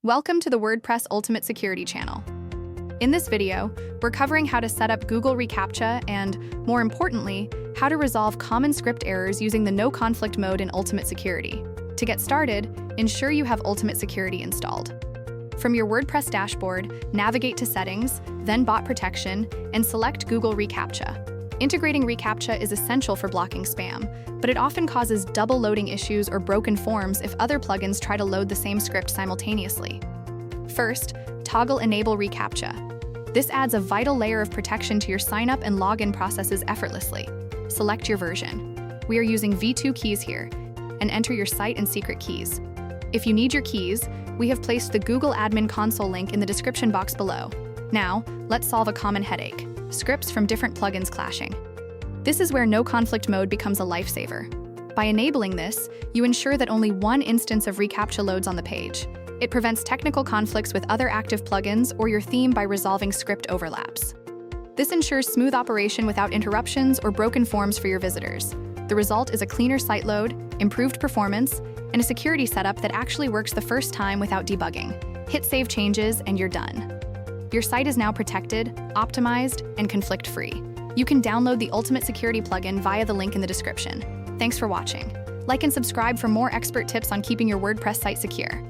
Welcome to the WordPress Ultimate Security channel. In this video, we're covering how to set up Google reCAPTCHA and, more importantly, how to resolve common script errors using the no conflict mode in Ultimate Security. To get started, ensure you have Ultimate Security installed. From your WordPress dashboard, navigate to Settings, then Bot Protection, and select Google reCAPTCHA. Integrating reCAPTCHA is essential for blocking spam, but it often causes double loading issues or broken forms if other plugins try to load the same script simultaneously. First, toggle Enable reCAPTCHA. This adds a vital layer of protection to your sign-up and login processes effortlessly. Select your version. We are using v2 keys here, and enter your site and secret keys. If you need your keys, we have placed the Google Admin Console link in the description box below. Now, let's solve a common headache: scripts from different plugins clashing. This is where no conflict mode becomes a lifesaver. By enabling this, you ensure that only one instance of reCAPTCHA loads on the page. It prevents technical conflicts with other active plugins or your theme by resolving script overlaps. This ensures smooth operation without interruptions or broken forms for your visitors. The result is a cleaner site load, improved performance, and a security setup that actually works the first time without debugging. Hit Save Changes and you're done. Your site is now protected, optimized, and conflict-free. You can download the Ultimate Security plugin via the link in the description. Thanks for watching. Like and subscribe for more expert tips on keeping your WordPress site secure.